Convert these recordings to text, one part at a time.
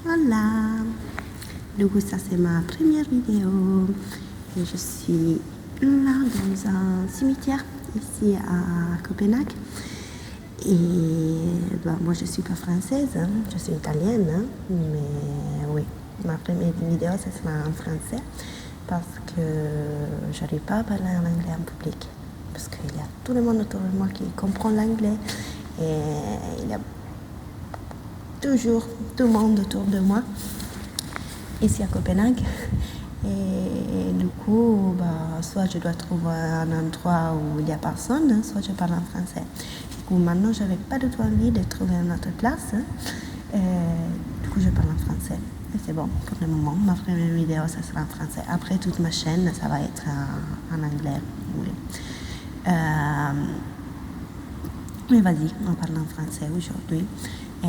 Voilà. Du coup, ça c'est ma première vidéo. Et je suis là dans un cimetière ici à Copenhague. Et moi je suis pas française, hein, je suis italienne, hein, mais oui, ma première vidéo ça sera en français parce que j'arrive pas à parler en anglais en public. Parce qu'il y a tout le monde autour de moi qui comprend l'anglais et il y a toujours tout le monde autour de moi ici à Copenhague. Et du coup, soit je dois trouver un endroit où il n'y a personne, soit je parle en français. Du coup, maintenant, je n'avais pas du tout envie de trouver une autre place. Du coup, je parle en français. Et c'est bon, pour le moment, ma première vidéo, ça sera en français. Après, toute ma chaîne, ça va être en anglais. Oui. Mais vas-y, on parle en français aujourd'hui. Et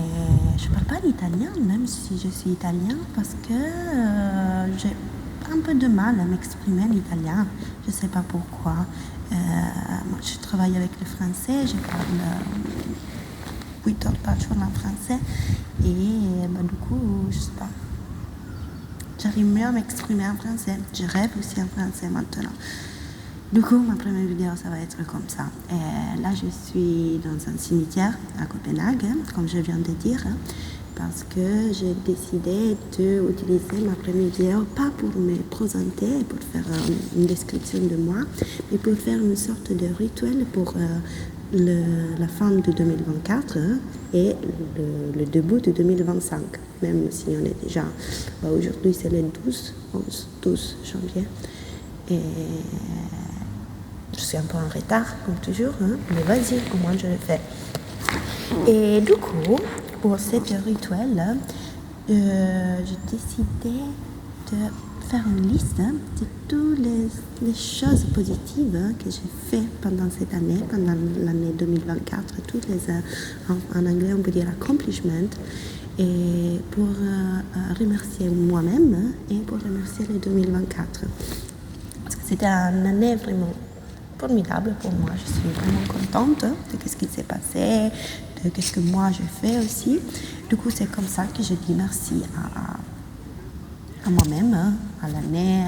je ne parle pas l'italien, même si je suis italien, parce que j'ai un peu de mal à m'exprimer en italien. Je ne sais pas pourquoi. Moi, je travaille avec le français, je parle 8 heures par jour en français. Et du coup, je ne sais pas. J'arrive mieux à m'exprimer en français. Je rêve aussi en français maintenant. Du coup, ma première vidéo, ça va être comme ça. Et là, je suis dans un cimetière à Copenhague, comme je viens de dire, parce que j'ai décidé d'utiliser ma première vidéo, pas pour me présenter, pour faire une description de moi, mais pour faire une sorte de rituel pour la fin de 2024 et le début de 2025, même si on est déjà, aujourd'hui c'est le 12 janvier. Et je suis un peu en retard, comme toujours, hein, mais vas-y, au moins je le fais. Et du coup, pour cette rituel, j'ai décidé de faire une liste de toutes les choses positives que j'ai fait pendant cette année, pendant l'année 2024, toutes les, en anglais on peut dire accomplishments, et pour remercier moi-même et pour remercier le 2024. Parce que c'était une année vraiment formidable pour moi. Je suis vraiment contente de ce qui s'est passé, de ce que moi j'ai fait aussi. Du coup, c'est comme ça que je dis merci à moi-même, à l'année,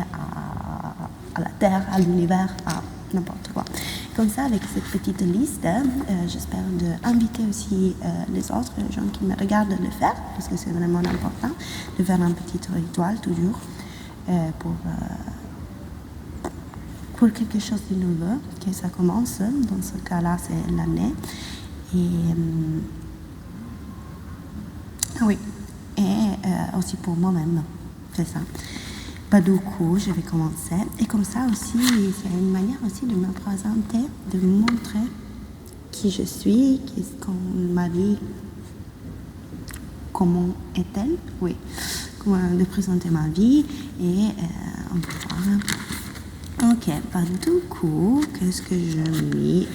à la terre, à l'univers, à n'importe quoi. Comme ça, avec cette petite liste, j'espère d'inviter aussi les autres gens qui me regardent le faire, parce que c'est vraiment important de faire un petit rituel toujours pour quelque chose de nouveau, que ça commence. Dans ce cas-là, c'est l'année. Et oui, et aussi pour moi-même, c'est ça. Du coup, je vais commencer. Et comme ça aussi, c'est une manière aussi de me présenter, de me montrer qui je suis, ma vie, comment est-elle, oui, comment de présenter ma vie et on peut voir. Ok, du coup, qu'est-ce que je mis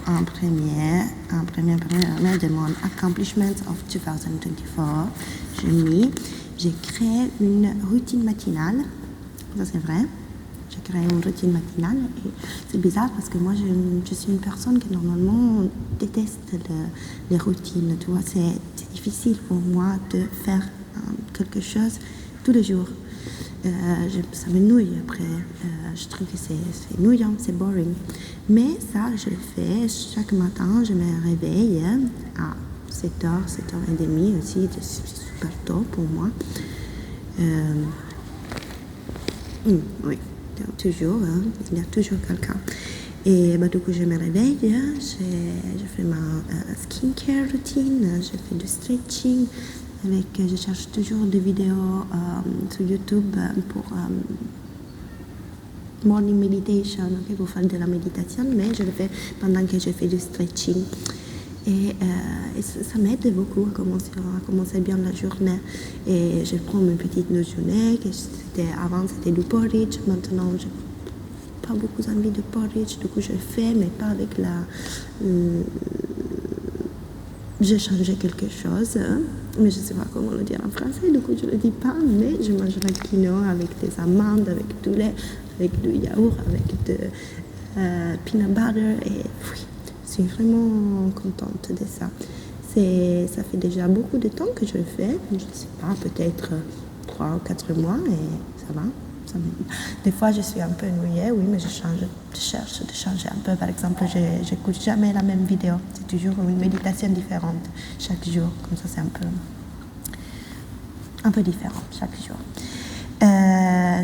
en première de mon accomplishment of 2024? J'ai créé une routine matinale, ça c'est vrai. J'ai créé une routine matinale et c'est bizarre parce que moi je suis une personne qui normalement déteste les routines, tu vois, c'est difficile pour moi de faire quelque chose tous les jours. Ça me nouille après, je trouve que c'est ennuyant, c'est boring. Mais ça, je le fais chaque matin, je me réveille à 7h, 7h30 aussi, c'est super tôt pour moi. Oui, toujours, il y a toujours quelqu'un. Et du coup, je me réveille, je fais ma skincare routine, je fais du stretching. Je cherche toujours des vidéos sur YouTube pour morning meditation, pour faire de la méditation, mais je le fais pendant que je fais du stretching. Et ça m'aide beaucoup à commencer bien la journée. Et je prends mes petites déjeuner, avant c'était du porridge, maintenant je n'ai pas beaucoup envie de porridge, du coup je le fais, mais pas avec j'ai changé quelque chose, mais je ne sais pas comment le dire en français, du coup je ne le dis pas, mais je mange la quinoa avec des amandes, avec du lait, avec du yaourt, avec de peanut butter, et oui, je suis vraiment contente de ça. Ça fait déjà beaucoup de temps que je le fais. Je ne sais pas, peut-être 3 ou 4 mois et ça va. Des fois, je suis un peu ennuyée, oui, mais je cherche de changer un peu. Par exemple, je n'écoute jamais la même vidéo. C'est toujours une méditation différente chaque jour. Comme ça, c'est un peu différent chaque jour.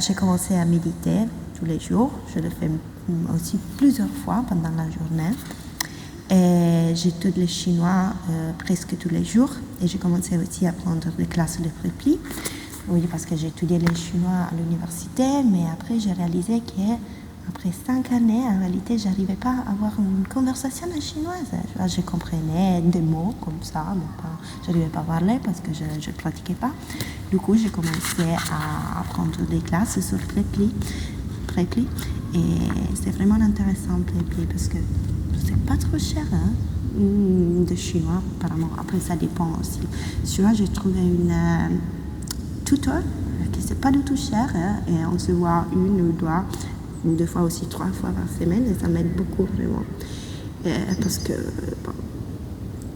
J'ai commencé à méditer tous les jours. Je le fais aussi plusieurs fois pendant la journée. Et j'étudie le chinois presque tous les jours. Et j'ai commencé aussi à prendre des classes de repli. Oui, parce que j'ai étudié le chinois à l'université, mais après j'ai réalisé qu'après 5 années, en réalité, je n'arrivais pas à avoir une conversation en chinoise. Je comprenais des mots comme ça, mais je n'arrivais pas à parler parce que je ne pratiquais pas. Du coup, j'ai commencé à prendre des classes sur Preply. Et c'est vraiment intéressant, Preply, parce que c'est pas trop cher, hein, de chinois, apparemment. Après, ça dépend aussi. Celui-là, j'ai trouvé une tuteur qui c'est pas du tout cher, hein, et on se voit 1 ou 2 fois aussi 3 fois par semaine, et ça m'aide beaucoup, vraiment. Parce que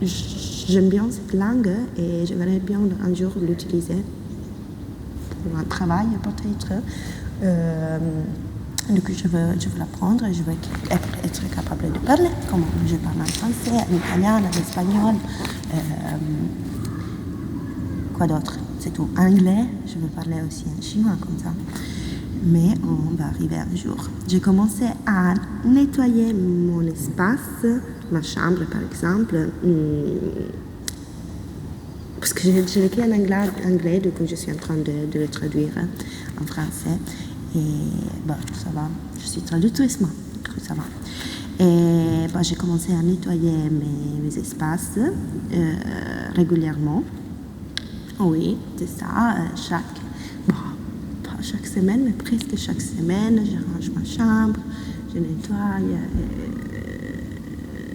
j'aime bien cette langue et j'aimerais bien un jour l'utiliser pour un travail, peut-être. Donc je veux l'apprendre et je veux être capable de parler, comme je parle en français, en italien, en espagnol, quoi d'autre, c'est tout. Anglais, je veux parler aussi en chinois comme ça. Mais on va arriver un jour. J'ai commencé à nettoyer mon espace, ma chambre par exemple, parce que j'ai écrit en anglais, du coup je suis en train de le traduire en français. Et ça va, je suis traductrice, moi, ça va. Et j'ai commencé à nettoyer mes espaces régulièrement. Oui, c'est ça, pas chaque semaine, mais presque chaque semaine, je range ma chambre, je nettoie.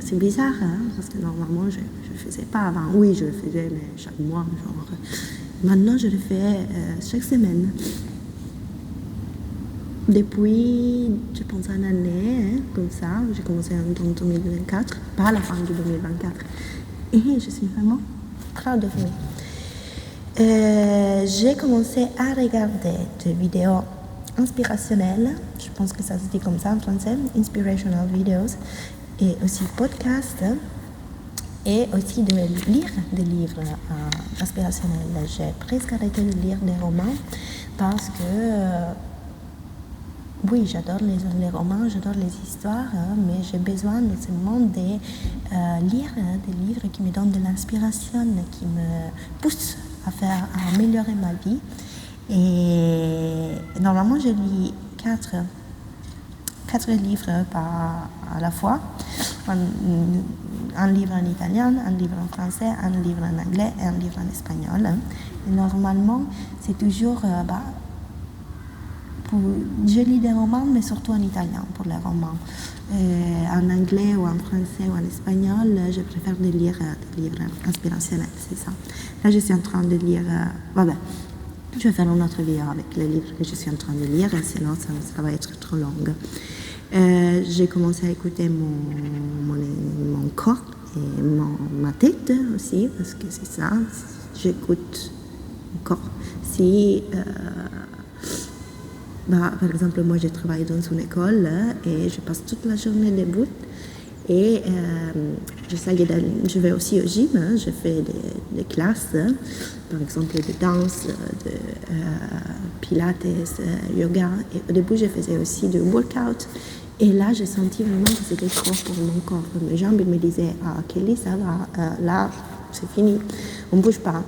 C'est bizarre, hein, parce que normalement, je ne faisais pas avant. Oui, je le faisais, mais chaque mois, genre. Maintenant, je le fais chaque semaine. Depuis, je pense, une année, hein, comme ça, j'ai commencé en 2024, pas à la fin de 2024. Et je suis vraiment proud of me. J'ai commencé à regarder des vidéos inspirationnelles, je pense que ça se dit comme ça en français, inspirational videos, et aussi podcasts, et aussi de lire des livres inspirationnels. J'ai presque arrêté de lire des romans parce que oui, j'adore les romans, j'adore les histoires, mais j'ai besoin de ce monde de lire des livres qui me donnent de l'inspiration, qui me poussent à améliorer ma vie. Et normalement, je lis 4 livres à la fois. Un livre en italien, un livre en français, un livre en anglais et un livre en espagnol. Et normalement, c'est toujours... je lis des romans, mais surtout en italien pour les romans. En anglais ou en français ou en espagnol, je préfère lire des livres inspirationnels, c'est ça. Là, je suis en train de lire... je vais faire une autre vidéo avec les livres que je suis en train de lire, sinon ça va être trop long. J'ai commencé à écouter mon corps et ma tête aussi, parce que c'est ça, j'écoute mon corps. Si... par exemple, moi, je travaille dans une école et je passe toute la journée debout. Et je vais aussi au gym, je fais des classes, par exemple de danse, de pilates, yoga. Et au début, je faisais aussi du workout. Et là, j'ai senti vraiment que c'était trop pour mon corps. Mes jambes me disaient, ah, Kelly, ça va, là, c'est fini, on ne bouge pas.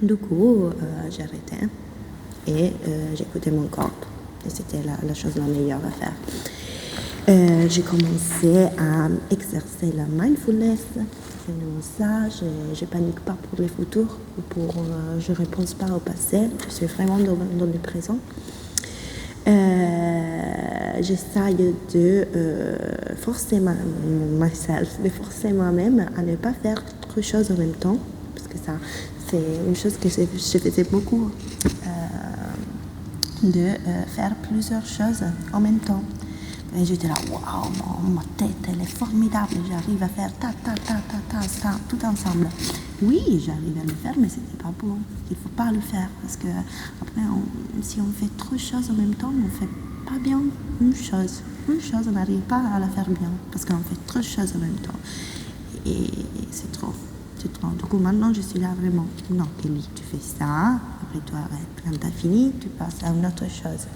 Du coup, j'ai arrêté. Et j'écoutais mon corps. Et c'était la chose la meilleure à faire. J'ai commencé à exercer la mindfulness. C'est ça, je ne panique pas pour le futur. Je ne réponds pas au passé. Je suis vraiment dans le présent. J'essaye de forcer moi-même à ne pas faire trop de choses en même temps. Parce que ça, c'est une chose que je faisais beaucoup. De faire plusieurs choses en même temps. Et j'étais là, waouh, ma tête, elle est formidable, j'arrive à faire ça, tout ensemble. Oui, j'arrive à le faire, mais c'était pas bon. Il faut pas le faire parce que après, si on fait trop de choses en même temps, on fait pas bien une chose. Une chose, on n'arrive pas à la faire bien parce qu'on fait trop de choses en même temps. Et c'est trop. C'est trop. Du coup, maintenant, je suis là vraiment. Non, Kelly, tu fais ça, après tu arrêtes. Quand tu as fini, tu passes à une autre chose.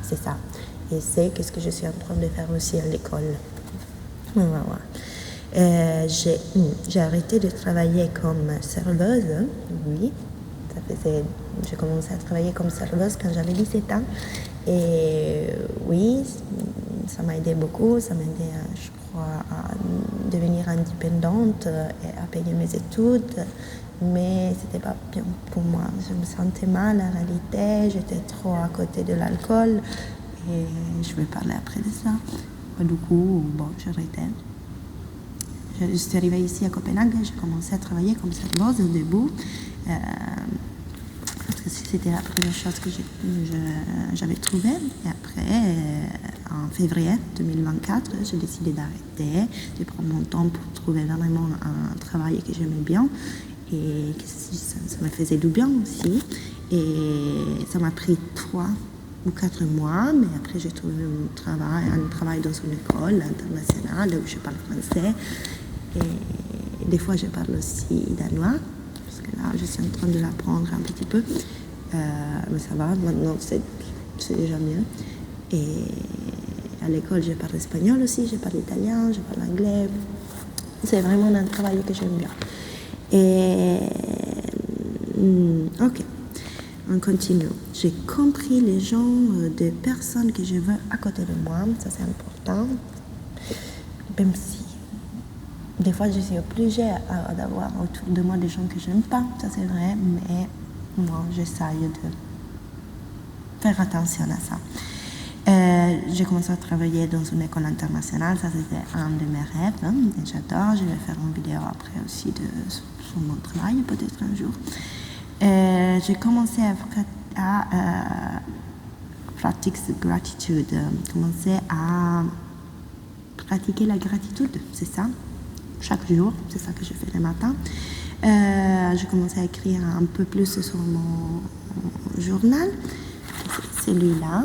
C'est ça. Et c'est ce que je suis en train de faire aussi à l'école. Voilà. J'ai arrêté de travailler comme serveuse, oui. J'ai commencé à travailler comme serveuse quand j'avais 17 ans. Et oui, ça m'a aidé beaucoup. Ça m'a aidé, je crois, à devenir indépendante et à payer mes études. Mais c'était pas bien pour moi. Je me sentais mal en réalité. J'étais trop à côté de l'alcool. Et je vais parler après de ça. Du coup, bon, j'ai arrêté. Je suis arrivée ici à Copenhague, j'ai commencé à travailler comme serveuse au début. Parce que c'était la première chose que j'avais trouvée. Et après, en février 2024, j'ai décidé d'arrêter, de prendre mon temps pour trouver vraiment un travail que j'aimais bien et que ça me faisait du bien aussi. Et ça m'a pris 3 ou 4 mois, mais après j'ai trouvé un travail dans une école internationale où je parle français. Et des fois je parle aussi danois, parce que là je suis en train de l'apprendre un petit peu. Mais ça va, maintenant c'est déjà mieux. Et à l'école je parle espagnol aussi, je parle italien, je parle anglais. C'est vraiment un travail que j'aime bien. Et ok. On continue. J'ai compris les genres de personnes que je veux à côté de moi. Ça, c'est important. Même si, des fois, je suis obligée d'avoir autour de moi des gens que je n'aime pas. Ça, c'est vrai. Mais moi, j'essaye de faire attention à ça. J'ai commencé à travailler dans une école internationale. Ça, c'était un de mes rêves. Hein, et j'adore. Je vais faire une vidéo après aussi sur mon travail, peut-être un jour. J'ai commencé à practice gratitude, commencer à pratiquer la gratitude, c'est ça, chaque jour, c'est ça que je fais le matin. J'ai commencé à écrire un peu plus sur mon journal, c'est celui-là.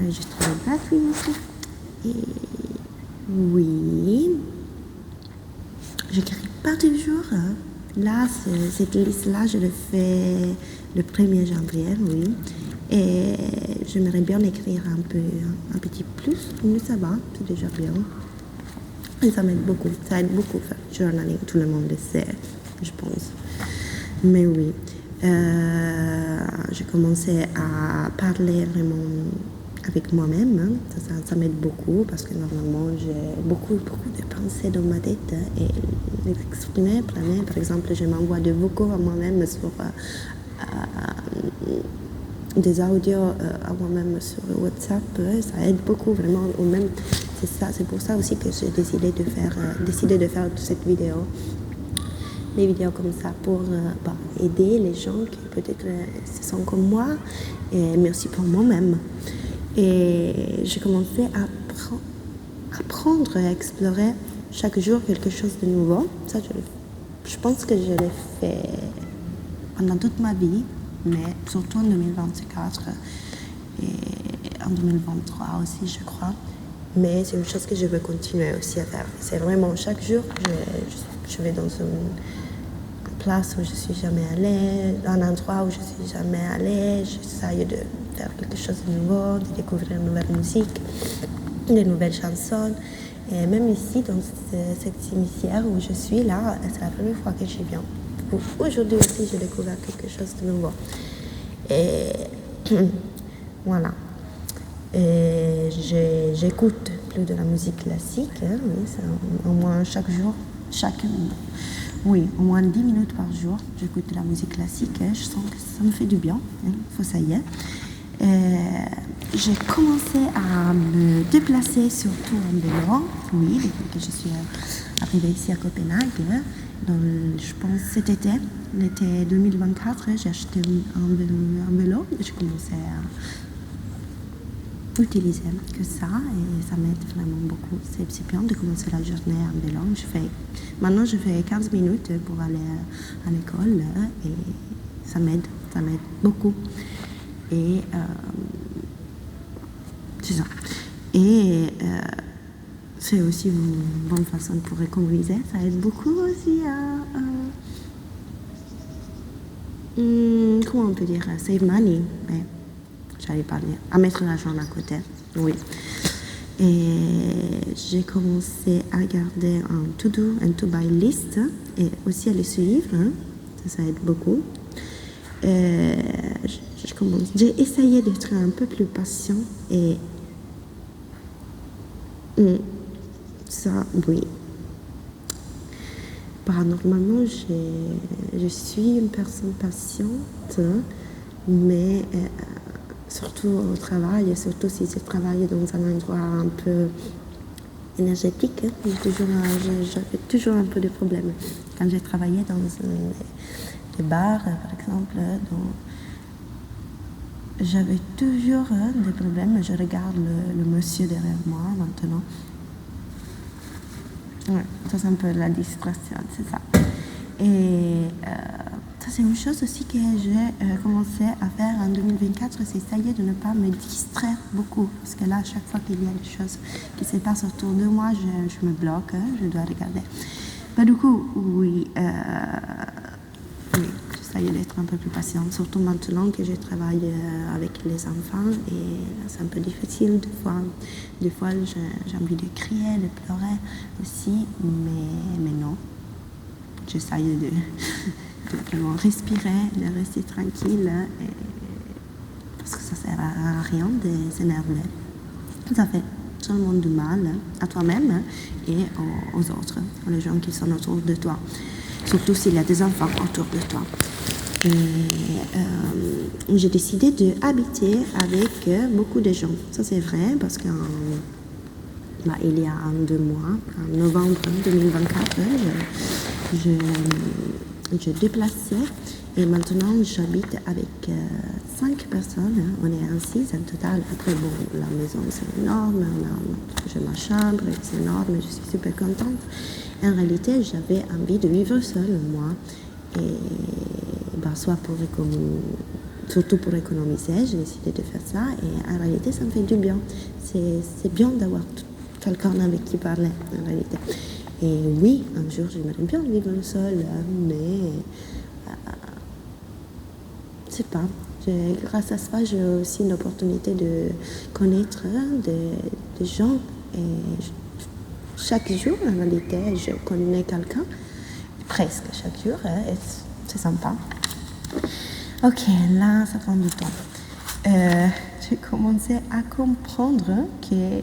J'ai trouvé gratuit. Et oui. J'écris pas toujours. Hein. Là, cette liste-là, je le fais le 1er janvier, oui. Et j'aimerais bien écrire un petit plus, mais ça va, c'est déjà bien. Et ça m'aide beaucoup, ça aide beaucoup faire journaling, tout le monde le sait, je pense. Mais oui, j'ai commencé à parler vraiment avec moi-même, hein. Ça m'aide beaucoup parce que normalement j'ai beaucoup de pensées dans ma tête et les exprimer, planer. Par exemple, je m'envoie des vocaux à moi-même sur des audios à moi-même sur WhatsApp, ça aide beaucoup vraiment. Ou même, c'est pour ça aussi que j'ai décidé de faire cette vidéo. Des vidéos comme ça pour aider les gens qui peut-être sont comme moi, mais aussi pour moi-même. Et j'ai commencé à apprendre, à explorer chaque jour quelque chose de nouveau. Ça, je pense que je l'ai fait pendant toute ma vie, mais surtout en 2024 et en 2023 aussi, je crois. Mais c'est une chose que je veux continuer aussi à faire. C'est vraiment chaque jour, je vais dans une place où je suis jamais allée, un endroit où je suis jamais allée. J'essaye de faire quelque chose de nouveau, de découvrir une nouvelle musique, de nouvelles chansons. Et même ici, dans cette cimetière où je suis là, c'est la première fois que j'y viens. Aujourd'hui aussi, j'ai découvert quelque chose de nouveau. Et voilà. Et j'écoute plus de la musique classique, hein, oui, au moins chaque jour, au moins 10 minutes par jour, j'écoute de la musique classique, hein, je sens que ça me fait du bien, ça y est. J'ai commencé à me déplacer surtout en vélo, oui, depuis que je suis arrivée ici à Copenhague, je pense cet été, l'été 2024, j'ai acheté un vélo et j'ai commencé à utiliser que ça et ça m'aide vraiment beaucoup. C'est bien de commencer la journée en vélo. Maintenant, je fais 15 minutes pour aller à l'école et ça m'aide beaucoup. Et c'est ça. Et c'est aussi une bonne façon pour économiser. Ça aide beaucoup aussi comment on peut dire, save money. Mais j'allais parler, à mettre l'argent à côté, oui. Et j'ai commencé à garder un to-do and to-buy list et aussi à les suivre, hein. Ça aide beaucoup. J'ai essayé d'être un peu plus patient et ça, oui. Normalement, je suis une personne patiente, mais surtout au travail, et surtout si je travaille dans un endroit un peu énergétique, j'avais toujours un peu de problèmes. Quand j'ai travaillé dans des bars, par exemple, j'avais toujours des problèmes. Je regarde le monsieur derrière moi maintenant. Ouais, ça c'est un peu la distraction, c'est ça. Et ça c'est une chose aussi que j'ai commencé à faire en 2024, c'est essayer de ne pas me distraire beaucoup. Parce que là, à chaque fois qu'il y a des choses qui se passent autour de moi, je me bloque, je dois regarder. Bah, du coup, oui, j'essaye d'être un peu plus patiente, surtout maintenant que je travaille avec les enfants et c'est un peu difficile des fois j'ai envie de crier, de pleurer aussi, mais non, j'essaye de vraiment respirer, de rester tranquille parce que ça sert à rien de s'énerver, ça fait seulement du mal à toi-même et aux autres, aux gens qui sont autour de toi. Surtout s'il y a des enfants autour de toi. Et j'ai décidé d'habiter avec beaucoup de gens. Ça c'est vrai parce qu'il y a 2 mois, en novembre 2024, je déplaçais et maintenant j'habite avec 5 personnes. On est en 6 en total. Après, bon, la maison c'est énorme, j'ai ma chambre, c'est énorme, je suis super contente. En réalité, j'avais envie de vivre seule, moi. Et surtout pour économiser, j'ai décidé de faire ça. Et en réalité, ça me fait du bien. C'est bien d'avoir quelqu'un avec qui parler, en réalité. Et oui, un jour, j'aimerais bien vivre seule, mais je sais pas. Grâce à ça, j'ai aussi l'opportunité de connaître des gens. Et chaque jour, en réalité, je connais quelqu'un, presque chaque jour, et c'est sympa. Ok, là, ça prend du temps. J'ai commencé à comprendre que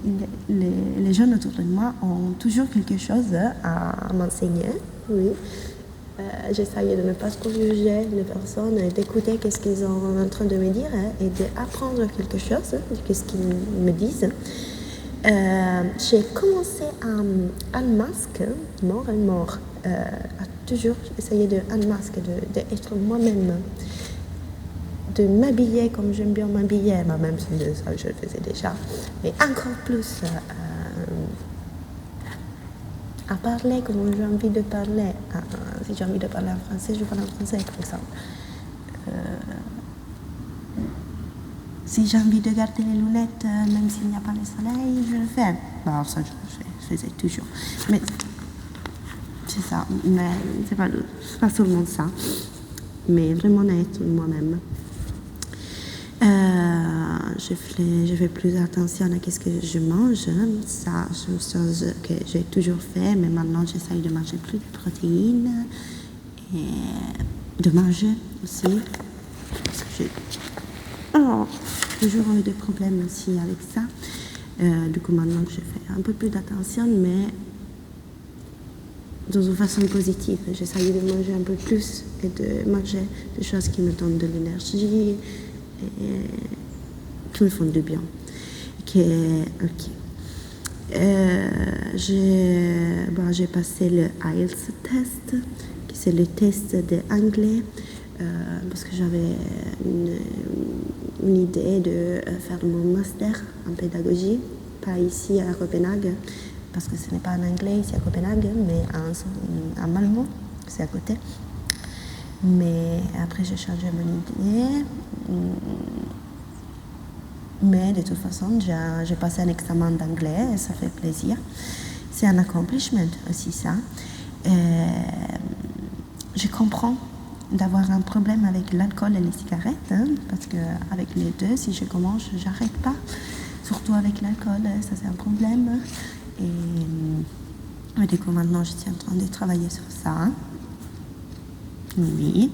les jeunes autour de moi ont toujours quelque chose à m'enseigner, oui. J'essayais de ne pas trop juger les personnes, d'écouter qu'est-ce qu'ils sont en train de me dire et d'apprendre quelque chose de ce qu'ils me disent. J'ai commencé à unmask, à toujours essayer de unmask, d'être moi-même, de m'habiller comme j'aime bien m'habiller, même si ça je le faisais déjà, mais encore plus à parler comme j'ai envie de parler. Si j'ai envie de parler en français, je parle en français, par exemple. Si j'ai envie de garder les lunettes, même s'il n'y a pas le soleil, je le fais. Bon, ça, je faisais toujours. Mais c'est ça. Mais c'est pas seulement ça. Mais vraiment être moi-même. Je fais plus attention à ce que je mange. Ça, c'est une chose que j'ai toujours fait, mais maintenant j'essaye de manger plus de protéines et de manger aussi. Parce que j'ai toujours eu des problèmes aussi avec ça. Du coup, maintenant je fais un peu plus d'attention, mais dans une façon positive. J'essaye de manger un peu plus et de manger des choses qui me donnent de l'énergie et qui me font du bien. Ok. J'ai passé le IELTS test, qui c'est le test d'anglais, parce que j'avais une idée de faire mon master en pédagogie, pas ici à Copenhague, parce que ce n'est pas en anglais ici à Copenhague, mais en Malmö, c'est à côté. Mais après, j'ai changé mon idée. Mais de toute façon, j'ai passé un examen d'anglais et ça fait plaisir. C'est un accomplishment aussi, ça. Je comprends d'avoir un problème avec l'alcool et les cigarettes, hein, parce qu'avec les deux, si je commence, j'arrête pas. Surtout avec l'alcool, ça c'est un problème. Et du coup, maintenant, je suis en train de travailler sur ça. Oui.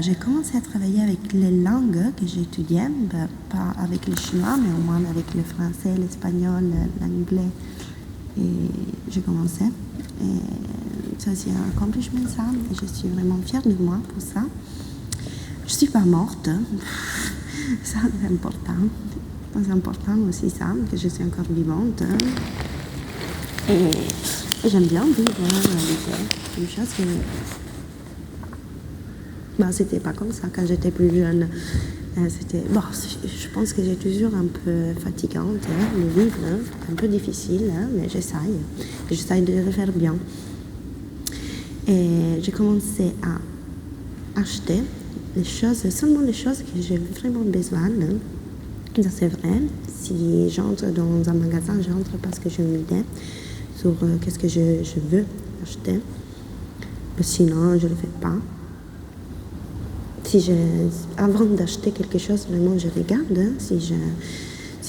J'ai commencé à travailler avec les langues que j'étudiais, pas avec le chinois, mais au moins avec le français, l'espagnol, l'anglais. Et j'ai commencé. Et ça, c'est un accomplissement, ça. Et je suis vraiment fière de moi pour ça. Je ne suis pas morte. Ça, c'est important. C'est important aussi, ça, que je suis encore vivante. Et j'aime bien vivre C'est une chose que... c'était pas comme ça quand j'étais plus jeune. Je pense que j'ai toujours un peu fatigante, le vivre, un peu difficile, mais j'essaye de le faire bien. Et j'ai commencé à acheter seulement les choses que j'ai vraiment besoin. Ça c'est vrai. Si j'entre dans un magasin, j'entre parce que j'ai une idée sur qu'est-ce que je veux acheter. Mais sinon, je ne le fais pas. Avant d'acheter quelque chose, vraiment, je regarde si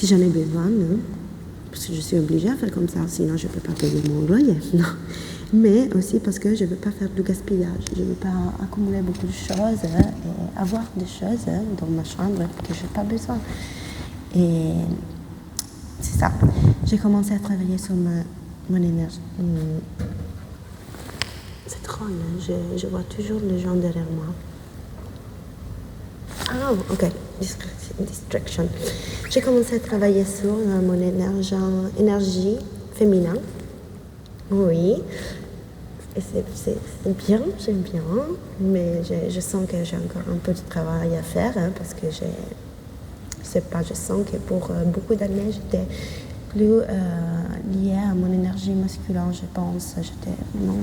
j'en ai besoin. Parce que je suis obligée à faire comme ça, sinon je ne peux pas payer mon loyer. Non. Mais aussi parce que je ne veux pas faire du gaspillage. Je ne veux pas accumuler beaucoup de choses et avoir des choses dans ma chambre que je n'ai pas besoin. Et c'est ça. J'ai commencé à travailler sur mon énergie. C'est drôle, je vois toujours les gens derrière moi. Ah, ok, distraction. J'ai commencé à travailler sur mon énergie féminine. Oui, et c'est bien, j'aime bien, mais je sens que j'ai encore un peu de travail à faire parce que je sens que pour beaucoup d'années, j'étais plus liée à mon énergie masculine, je pense. J'étais vraiment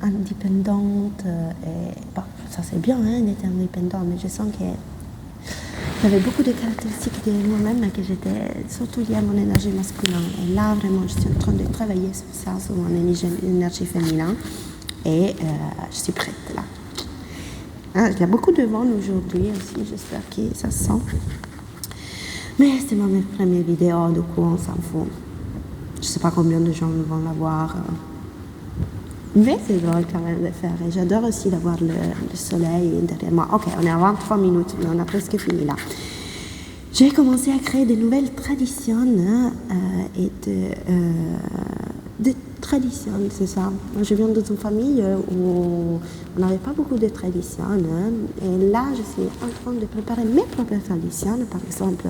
indépendante et ça c'est bien d'être indépendante, mais je sens que j'avais beaucoup de caractéristiques de moi-même que j'étais surtout liée à mon énergie masculine. Et là vraiment je suis en train de travailler sur ça, sur mon énergie féminine, et je suis prête là. Il y a beaucoup de vent aujourd'hui aussi, j'espère que ça se sent. Mais c'est ma première vidéo, du coup on s'en fout. Je sais pas combien de gens vont la voir. Mais c'est drôle quand même de faire. Et j'adore aussi d'avoir le soleil derrière moi. Ok, on est à 23 minutes, mais on a presque fini là. J'ai commencé à créer de nouvelles traditions et de traditions, c'est ça. Moi, je viens d'une famille où on n'avait pas beaucoup de traditions. Et là, je suis en train de préparer mes propres traditions. Par exemple,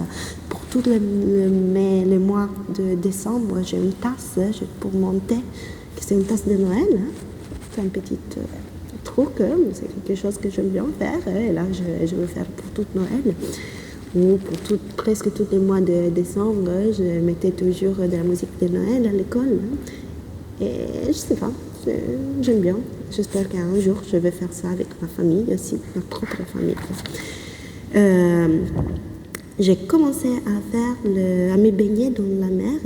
pour tous les mois de décembre, j'ai une tasse pour mon thé. C'est une tasse de Noël, c'est un petit truc, c'est quelque chose que j'aime bien faire, et là je vais faire pour toute Noël, ou pour presque tous les mois de décembre, je mettais toujours de la musique de Noël à l'école, et je sais pas, j'aime bien, j'espère qu'un jour je vais faire ça avec ma famille aussi, ma propre famille. J'ai commencé à me baigner dans la mer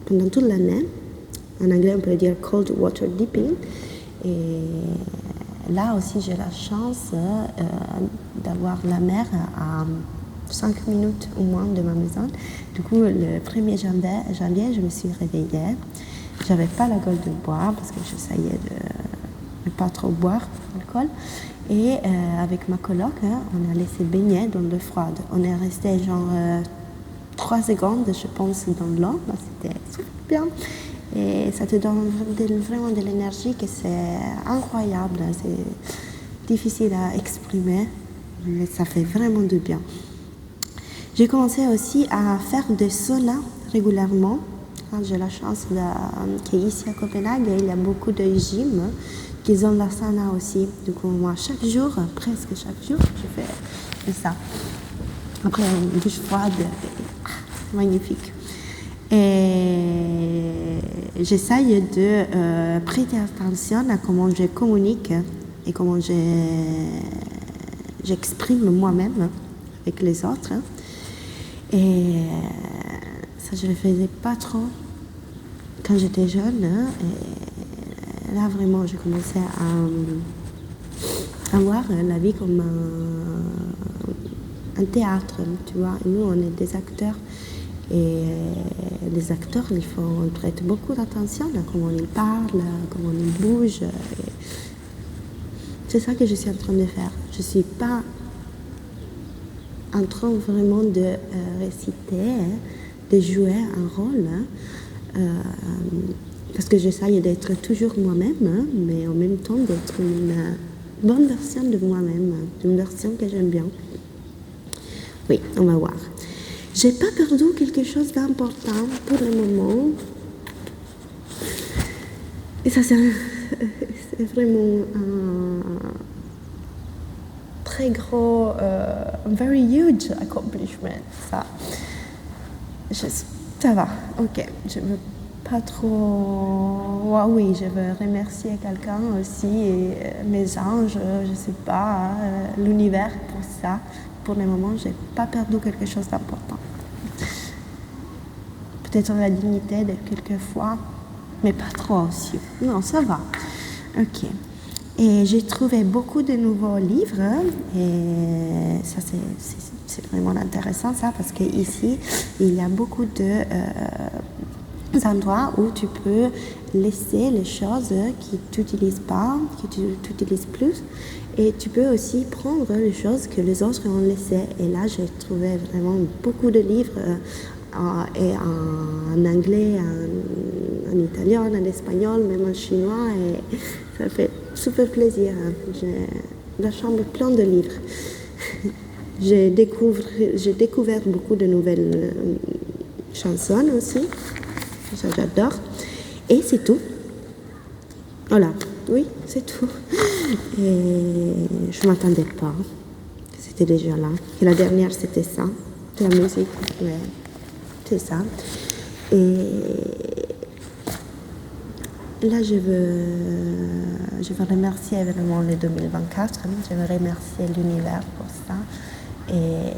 pendant toute l'année. En anglais, on peut dire cold water dipping. Et là aussi, j'ai la chance d'avoir la mer à 5 minutes au moins de ma maison. Du coup, le 1er janvier, je me suis réveillée. Je n'avais pas la gueule de boire parce que j'essayais de ne pas trop boire l'alcool. Et avec ma coloc, on allait se baigner dans l'eau froide. On est resté genre 3 secondes, je pense, dans l'eau. C'était super bien. Et ça te donne vraiment de l'énergie que c'est incroyable. C'est difficile à exprimer, mais ça fait vraiment du bien. J'ai commencé aussi à faire des saunas régulièrement. J'ai la chance qu'ici à Copenhague, il y a beaucoup de gyms qui ont la sauna aussi. Du coup, moi, chaque jour, presque chaque jour, je fais ça. Après une douche froide, magnifique. Et j'essaye de prêter attention à comment je communique et comment j'exprime moi-même avec les autres. Et ça, je ne le faisais pas trop quand j'étais jeune. Et là, vraiment, j'ai commencé à voir la vie comme un théâtre, tu vois. Et nous, on est des acteurs. Et les acteurs, on prête beaucoup d'attention à comment ils parlent, comment ils bougent. C'est ça que je suis en train de faire. Je ne suis pas en train vraiment de réciter, de jouer un rôle, parce que j'essaye d'être toujours moi-même, mais en même temps d'être une bonne version de moi-même, une version que j'aime bien. Oui, on va voir. J'ai pas perdu quelque chose d'important pour le moment. Et ça, c'est vraiment un très gros, very huge accomplishment. Ça va, ok. Je veux pas trop. Ah oui, je veux remercier quelqu'un aussi, et mes anges, je sais pas, l'univers pour ça. Pour le moment, j'ai pas perdu quelque chose d'important. Peut-être la dignité de quelquefois, mais pas trop aussi. Non, ça va. Ok. Et j'ai trouvé beaucoup de nouveaux livres, et ça c'est vraiment intéressant ça, parce qu'ici il y a beaucoup de endroits où tu peux laisser les choses qui tu n'utilises pas, que tu n'utilises plus, et tu peux aussi prendre les choses que les autres ont laissées. Et là, j'ai trouvé vraiment beaucoup de livres et en anglais, en italien, en espagnol, même en chinois, et ça fait super plaisir. J'ai la chambre pleine de livres. J'ai découvert beaucoup de nouvelles chansons aussi. Ça, j'adore. Et c'est tout. Voilà. Oui, c'est tout. Et je ne m'attendais pas que c'était déjà là. Et la dernière, c'était ça. La musique. Ouais. C'est ça. Et là, je veux remercier vraiment le 2024. Je veux remercier l'univers pour ça. Et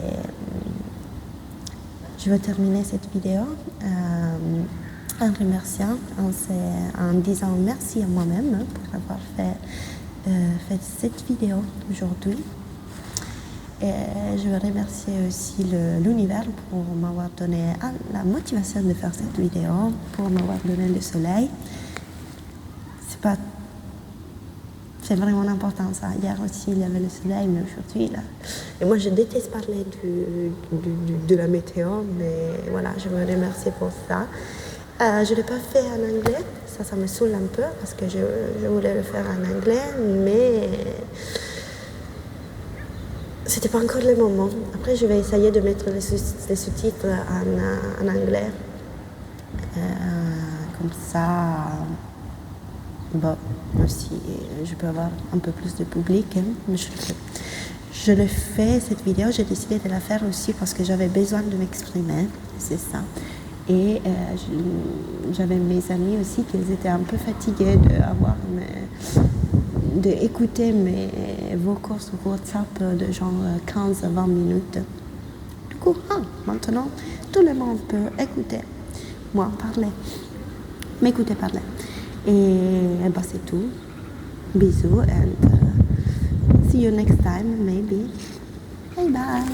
je veux terminer cette vidéo en remerciant, en disant merci à moi-même pour avoir fait cette vidéo aujourd'hui. Et je veux remercier aussi l'univers pour m'avoir donné la motivation de faire cette vidéo, pour m'avoir donné le soleil. C'est vraiment important ça. Hier aussi, il y avait le soleil, mais aujourd'hui, là. Et moi, je déteste parler de la météo, mais voilà, je me remercie pour ça. Je ne l'ai pas fait en anglais. Ça me saoule un peu parce que je voulais le faire en anglais, mais c'était pas encore le moment. Après, je vais essayer de mettre les sous-titres en anglais. Comme ça, bon, aussi, je peux avoir un peu plus de public. Mais je le fais, cette vidéo, j'ai décidé de la faire aussi parce que j'avais besoin de m'exprimer, c'est ça. Et j'avais mes amis aussi qui étaient un peu fatigués d'écouter mes vocaux sur WhatsApp de genre 15-20 minutes. Du coup, maintenant, tout le monde peut écouter moi parler, m'écouter parler. Et bah, c'est tout. Bisous and see you next time, maybe. Bye bye.